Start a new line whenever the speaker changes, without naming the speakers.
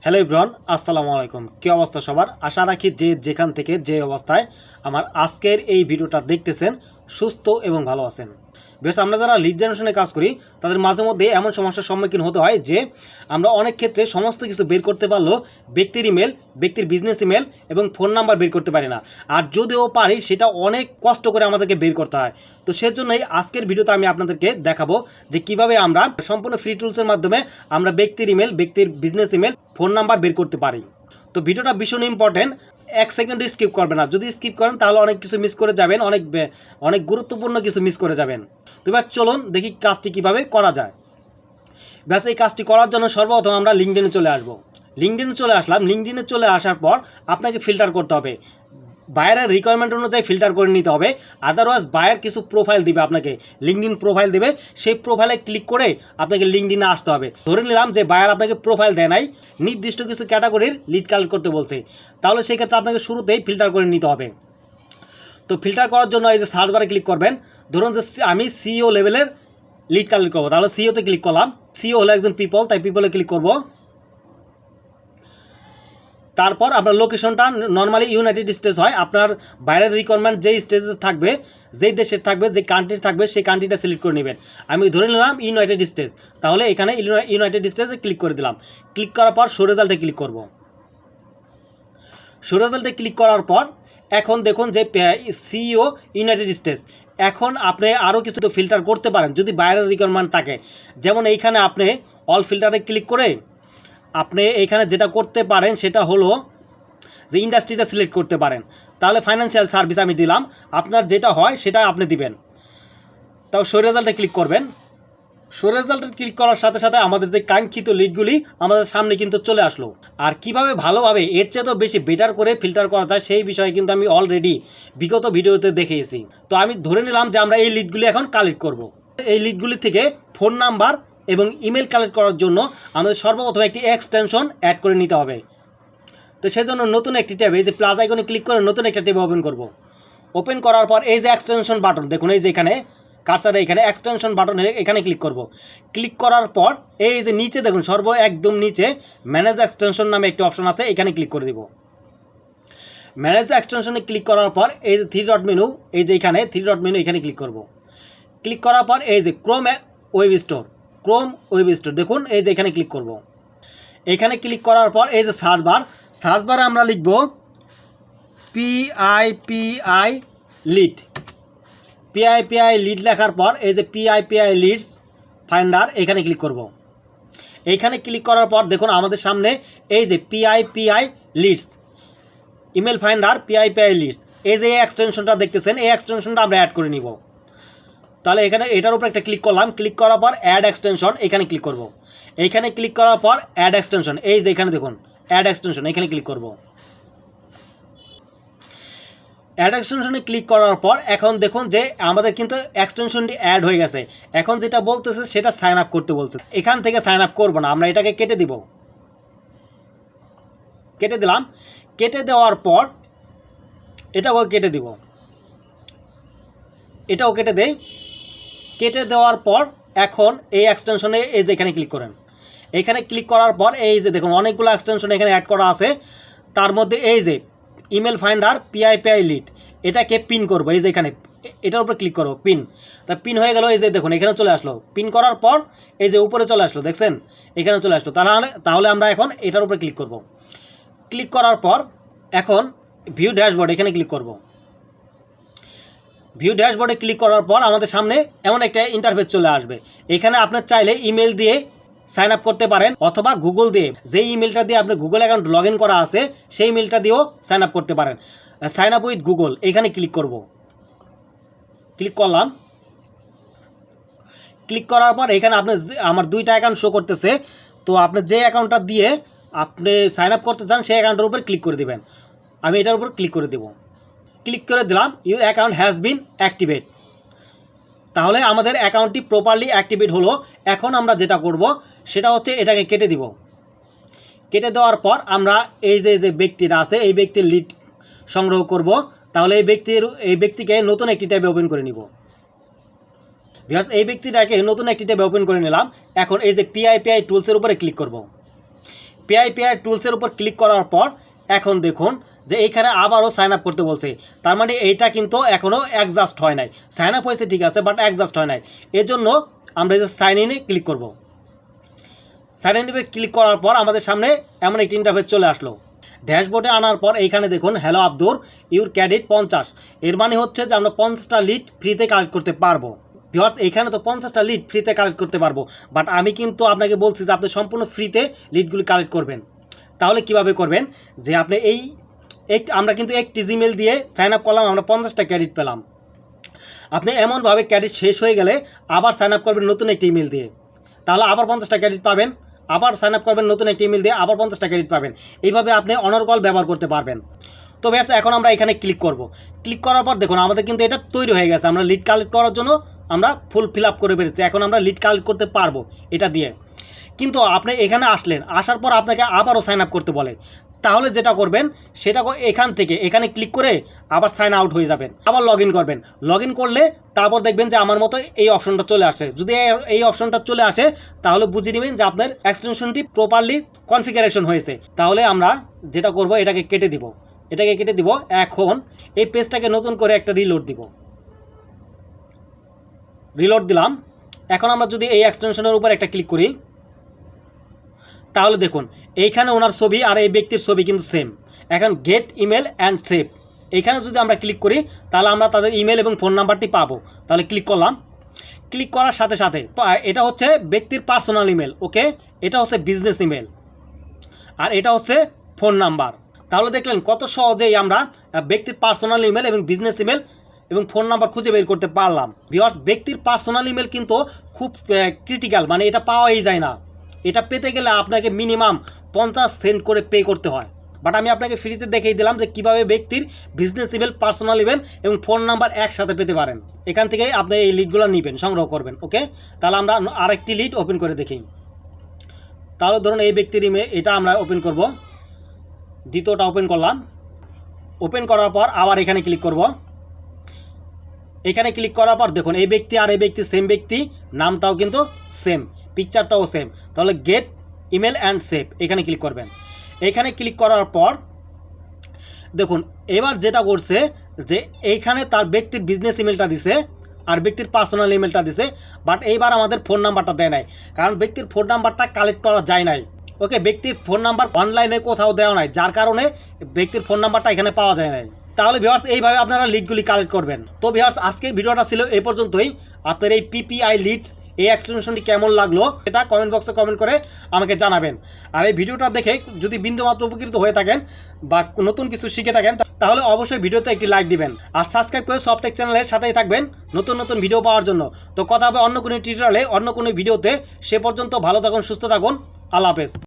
Hello everyone, আসসালামু আলাইকুম। কী অবস্থা সবার? আশা রাখি যে যেখান থেকে যে অবস্থায় আমার আজকের এই ভিডিওটা দেখতেছেন সুস্থ এবং ভালো আছেন। বেশ, আমরা যারা লিড জেনারেশনে কাজ করি তাদের মাঝে মধ্যে এমন সমস্যার সম্মুখীন হতে হয় যে আমরা অনেক ক্ষেত্রে সমস্ত কিছু বের করতে পারলেও ব্যক্তির ইমেল, ব্যক্তির বিজনেস ইমেল এবং ফোন নাম্বার বের করতে পারি না। আর যদিও পারি সেটা অনেক কষ্ট করে আমাদেরকে বের করতে হয়। তো সেজন্যই আজকের ভিডিওতে আমি আপনাদেরকে দেখাবো যে কিভাবে আমরা সম্পূর্ণ ফ্রি টুলসের মাধ্যমে আমরা ব্যক্তির ইমেল, ব্যক্তির বিজনেস ইমেল, ফোন নাম্বার বের করতে পারি। তো ভিডিওটা ভীষণ ইম্পর্টেন্ট, এক সেকেন্ড স্কিপ করবেন না। যদি স্কিপ করেন তাহলে অনেক কিছু মিস করে যাবেন, অনেক গুরুত্বপূর্ণ কিছু মিস করে যাবেন। তো এবার চলুন দেখি কাজটি কিভাবে করা যায়। ব্যাস, এই কাজটি করার জন্য সর্বপ্রথম আমরা লিঙ্কডইনে চলে আসব। লিঙ্কডইনে চলে আসলাম। লিঙ্কডইনে চলে আসার পর আপনাকে ফিল্টার করতে হবে, বায়ারের রিকোয়ারমেন্ট অনুযায়ী ফিল্টার করে নিতে হবে। আদারওয়াইজ বায়ার কিছু প্রোফাইল দিবে আপনাকে, লিঙ্কডইন প্রোফাইল দেবে, সেই প্রোফাইলে ক্লিক করে আপনাকে লিঙ্কডইনে আসতে হবে। ধরে নিলাম যে বায়ার আপনাকে প্রোফাইল দেয় নাই, নির্দিষ্ট কিছু ক্যাটাগরির লিড কালেক্ট করতে বলছে, তাহলে সেই ক্ষেত্রে আপনাকে শুরুতেই ফিল্টার করে নিতে হবে। তো ফিল্টার করার জন্য এই যে সার্চ বারে ক্লিক করবেন। ধরুন যে আমি সিইও লেভেলের লিড কালেক্ট করবো, তাহলে সিইওতে ক্লিক করলাম। সিইও হলো একজন পিপল, তাই পিপলে ক্লিক করব। তারপর আপনার লোকেশনটা নর্মালি ইউনাইটেড স্টেটস হয়। আপনার বাইরের রিকোয়ারমেন্ট যেই স্টেজে থাকবে, যেই দেশের থাকবে, যে কান্ট্রি থাকবে, সেই কান্ট্রিটা সিলেক্ট করে নেবেন। আমি ধরে নিলাম ইউনাইটেড স্টেটস, তাহলে এখানে ইউনাইটেড স্টেটসে ক্লিক করে দিলাম। ক্লিক করার পর শো রেজাল্টে ক্লিক করব। শো রেজাল্টে ক্লিক করার পর এখন দেখুন যে সিইও ইউনাইটেড স্টেটস। এখন আপনি আরও কিছু ফিল্টার করতে পারেন যদি বাইরের রিকোয়ারমেন্ট থাকে। যেমন এইখানে আপনি অল ফিল্টারে ক্লিক করে আপনি এইখানে যেটা করতে পারেন সেটা হলো যে ইন্ডাস্ট্রিটা সিলেক্ট করতে পারেন। তাহলে ফাইন্যান্সিয়াল সার্ভিস আমি দিলাম, আপনার যেটা হয় সেটা আপনি দিবেন। তাও শো রেজাল্টে ক্লিক করবেন। শো রেজাল্টে ক্লিক করার সাথে সাথে আমাদের যে কাঙ্ক্ষিত লিডগুলি আমাদের সামনে কিন্তু চলে আসলো। আর কিভাবে ভালোভাবে এর চেয়েও বেশি বেটার করে ফিল্টার করা যায় সেই বিষয়ে কিন্তু আমি অলরেডি বিগত ভিডিওতে দেখিয়েছি। তো আমি ধরে নিলাম যে আমরা এই লিডগুলি এখন কালেক্ট করব। এই লিডগুলি থেকে ফোন নাম্বার এবং ইমেল কালেক্ট করার জন্য আমাদের সর্বপ্রথম একটি এক্সটেনশন অ্যাড করে নিতে হবে। তো সেজন্য নতুন একটি ট্যাব, এই যে প্লাস আইকনে ক্লিক করে নতুন একটা ট্যাব ওপেন করব। ওপেন করার পর এই যে এক্সটেনশন বাটন দেখুন, এই যে এখানে কার্সারে এখানে এক্সটেনশন বাটন, এখানে ক্লিক করব। ক্লিক করার পর এই যে নিচে দেখুন একদম নিচে ম্যানেজ এক্সটেনশন নামে একটি অপশন আছে, এখানে ক্লিক করে দিব। ম্যানেজ এক্সটেনশনে ক্লিক করার পর এই যে থ্রি ডট মেনু, এই যে এখানে থ্রি ডট মেনু, এখানে ক্লিক করব। ক্লিক করার পর এই যে ক্রোম ওয়েব স্টোর দেখুন, এই যে এখানে ক্লিক করব। এখানে ক্লিক করার পর এই যে সার্চ বারে আমরা লিখব পিআইপিআই লিড লেখার পর এই যে পিআইপিআই লিডস ফাইন্ডার, এখানে ক্লিক করব। এইখানে ক্লিক করার পর দেখুন আমাদের সামনে এই যে পিআইপিআই লিডস ইমেল ফাইন্ডার, পিআইপিআই লিডস, এই যে এক্সটেনশনটা দেখতেছেন, এই এক্সটেনশনটা আমরা অ্যাড করে নিব। তাহলে এখানে এটার উপর একটা ক্লিক করলাম। ক্লিক করার পর অ্যাড এক্সটেনশন, এখানে ক্লিক করব। এইখানে ক্লিক করার পর অ্যাড এক্সটেনশন, এই যে এখানে দেখুন অ্যাড এক্সটেনশন, এখানে ক্লিক করব। অ্যাড এক্সটেনশনে ক্লিক করার পর এখন দেখুন যে আমাদের কিন্তু এক্সটেনশনটি অ্যাড হয়ে গেছে। এখন যেটা বলতেছে সেটা সাইন আপ করতে বলছে। এখান থেকে সাইন আপ করবো না, আমরা এটাকে কেটে দিব। কেটে দিলাম। কেটে দেওয়ার পর এটাও কেটে দিব, এটাও কেটে দেই। কেটে দেওয়ার পর এখন এই এক্সটেনশনে এই যে এখানে ক্লিক করেন। এখানে ক্লিক করার পর এই যে দেখুন অনেকগুলো এক্সটেনশন এখানে অ্যাড করা আছে। তার মধ্যে এই যে ইমেল ফাইন্ডার পিআইপিআই লিড, এটাকে পিন করবো। এই যে এখানে এটার উপরে ক্লিক করবো, পিন। তা পিন হয়ে গেল, এই যে দেখুন এখানে চলে আসলো। পিন করার পর এই যে উপরে চলে আসলো, দেখছেন এখানে চলে আসলো। তাহলে আমরা এখন এটার উপরে ক্লিক করব। ক্লিক করার পর এখন ভিউ ড্যাশবোর্ড, এখানে ক্লিক করব। ভিউ ড্যাশবোর্ডে ক্লিক করার পর আমাদের সামনে এমন একটা ইন্টারফেস চলে আসবে। এখানে আপনার চাইলে ইমেল দিয়ে সাইন আপ করতে পারেন অথবা গুগল দিয়ে, যেই ইমেলটা দিয়ে আপনার গুগল অ্যাকাউন্ট লগ ইন করা আছে সেই ইমেলটা দিয়েও সাইন আপ করতে পারেন। সাইন আপ উইথ গুগল, এখানে ক্লিক করব। ক্লিক করলাম। ক্লিক করার পর এখানে আপনি আমার দুইটা অ্যাকাউন্ট শো করতেছে। তো আপনি যে অ্যাকাউন্টটা দিয়ে আপনি সাইন আপ করতে চান সেই অ্যাকাউন্টের উপর ক্লিক করে দেবেন। আমি এটার উপর ক্লিক করে দেব। ক্লিক করে দিলাম, your account has been activate. তাহলে আমাদের অ্যাকাউন্টটি প্রপারলি অ্যাক্টিভেট হলো। এখন আমরা যেটা করব সেটা হচ্ছে এটাকে কেটে দিব। কেটে দেওয়ার পর আমরা এই যে ব্যক্তিটা আছে এই ব্যক্তির লিড সংগ্রহ করব। তাহলে এই ব্যক্তিকে নতুন একটি ট্যাবে ওপেন করে নিব। ভিউয়ার্স, এই ব্যক্তিটাকে নতুন একটি ট্যাবে ওপেন করে নিলাম। এখন এই যে পিআইপিআই টুলসের উপরে ক্লিক করব। পিআই টুলসের উপর ক্লিক করার পর এখন দেখুন যে এইখানে আবারও সাইন আপ করতে বলছে। তার মানে এইটা কিন্তু এখনও অ্যাডজাস্ট হয় নাই। সাইন আপ হয়েছে ঠিক আছে, বাট অ্যাডজাস্ট হয় নাই। এজন্য আমরা এই যে সাইন ইনে ক্লিক করব। সাইন ইনে ক্লিক করার পর আমাদের সামনে এমন একটি ইন্টারফেস চলে আসলো। ড্যাশবোর্ডে আনার পর এইখানে দেখুন হ্যালো আব্দুর, ইউর ক্রেডিট 50। এর মানে হচ্ছে যে আমরা 50টা লিড ফ্রিতে কালেক্ট করতে পারবো। ভিউয়ার্স, এইখানে তো 50টা লিড ফ্রিতে কালেক্ট করতে পারবো, বাট আমি কিন্তু আপনাকে বলছি যে আপনি সম্পূর্ণ ফ্রিতে লিডগুলি কালেক্ট করবেন। তাহলে কিভাবে করবেন, যে আপনি আমরা কিন্তু একটি জিমেল দিয়ে সাইন আপ করলাম, আমরা 50টা ক্রেডিট পেলাম। আপনি এমনভাবে ক্রেডিট শেষ হয়ে গেলে আবার সাইন আপ করবেন নতুন একটি ইমেল দিয়ে, তাহলে আবার 50টা ক্রেডিট পাবেন। আবার সাইন আপ করবেন নতুন একটি ইমেল দিয়ে, আবার 50টা ক্রেডিট পাবেন। এইভাবে আপনি অনর্গল ব্যবহার করতে পারবেন। তো ব্যাস, এখন আমরা এখানে ক্লিক করব। ক্লিক করার পর দেখুন আমাদের কিন্তু এটা তৈরি হয়ে গেছে। আমরা লিড কালেক্ট করার জন্য আমরা ফুল ফিল আপ করে পেরেছি। এখন আমরা লিড কালেক্ট করতে পারবো এটা দিয়ে। কিন্তু আপনি এখানে আসলেন, আসার পর আপনাকে আবারও সাইন আপ করতে বলে। তাহলে যেটা করবেন সেটা এখানে ক্লিক করে আবার সাইন আউট হয়ে যাবেন, আবার লগ ইন করবেন। লগ ইন করলে তারপর দেখবেন যে আমার মতো এই অপশনটা চলে আসে। যদি এই অপশনটা চলে আসে তাহলে বুঝে নেবেন যে আপনার এক্সটেনশনটি প্রপারলি কনফিগারেশন হয়েছে। তাহলে আমরা যেটা করব, এটাকে কেটে দিব। এখন এই পেজটাকে নতুন করে একটা রিলোড দিব। রিলোড দিলাম। এখন আমরা যদি এই এক্সটেনশনের উপর একটা ক্লিক করি, তাহলে দেখুন এইখানে ওনার ছবি আর এই ব্যক্তির ছবি কিন্তু সেম। এখন গেট ইমেল অ্যান্ড সেভ, এইখানে যদি আমরা ক্লিক করি তাহলে আমরা তাদের ইমেল এবং ফোন নাম্বারটি পাবো। তাহলে ক্লিক করলাম। ক্লিক করার সাথে সাথে এটা হচ্ছে ব্যক্তির পার্সোনাল ইমেল, ওকে, এটা হচ্ছে বিজনেস ইমেল, আর এটা হচ্ছে ফোন নাম্বার। তাহলে দেখলেন কত সহজেই আমরা ব্যক্তির পার্সোনাল ইমেল এবং বিজনেস ইমেল এবং ফোন নাম্বার খুঁজে বের করতে পারলাম। ভিউয়ার্স, ব্যক্তির পার্সোনাল ইমেল কিন্তু খুব ক্রিটিক্যাল, মানে এটা পাওয়াই যায় না। এটা পেতে গেলে আপনাকে মিনিমাম 50 সেন্ট করে পে করতে হয়। বাট আমি আপনাকে ফ্রিতে দেখিয়ে দিলাম যে কীভাবে ব্যক্তির বিজনেস ইমেল, পার্সোনাল ইমেল এবং ফোন নাম্বার একসাথে পেতে পারেন। এখান থেকেই আপনি এই লিডগুলো নেবেন, সংগ্রহ করবেন, ওকে। তাহলে আমরা আরেকটি লিড ওপেন করে দেখি। তাহলে ধরুন এই ব্যক্তির ইমেল, এটা আমরা ওপেন করব। দ্বিতীয়টা ওপেন করলাম। ওপেন করার পর আবার এখানে ক্লিক করব। এখানে ক্লিক করার পর দেখুন এই ব্যক্তি আর এই ব্যক্তি সেম ব্যক্তি, নামটাও কিন্তু সেম, পিকচারটাও সেম। তাহলে গেট ইমেল অ্যান্ড সেভ, এখানে ক্লিক করবেন। এখানে ক্লিক করার পর দেখুন এবার যেটা করছে যে এইখানে তার ব্যক্তির বিজনেস ইমেলটা দিছে আর ব্যক্তির পার্সোনাল ইমেলটা দিছে, বাট এইবার আমাদের ফোন নাম্বারটা দেয় নাই, কারণ ব্যক্তির ফোন নাম্বারটা কালেক্ট করা যায় নাই। ওকে, ব্যক্তির ফোন নাম্বার অনলাইনে কোথাও দেওয়া নাই, যার কারণে ব্যক্তির ফোন নাম্বারটা এখানে পাওয়া যায় নাই। তাহলে ভিউয়ার্স, এইভাবে আপনারা লিডগুলি কালেক্ট করবেন। তো ভিউয়ার্স, আজকের ভিডিওটা ছিল এই পর্যন্তই। আপনার এই পিপিআই লিডস এই এক্সটেনশনটি কেমন লাগলো সেটা কমেন্ট বক্সে কমেন্ট করে আমাকে জানাবেন। আর এই ভিডিওটা দেখে যদি বিন্দুমাত্র উপকৃত হয়ে থাকেন বা নতুন কিছু শিখে থাকেন তাহলে অবশ্যই ভিডিওতে একটি লাইক দিবেন আর সাবস্ক্রাইব করে সফটেক চ্যানেলের সাথেই থাকবেন নতুন নতুন ভিডিও পাওয়ার জন্য। তো কথা হবে অন্য কোনো টিউটোরিয়ালে, অন্য কোনো ভিডিওতে। সে পর্যন্ত ভালো থাকুন, সুস্থ থাকুন। আল্লাহ হাফেজ।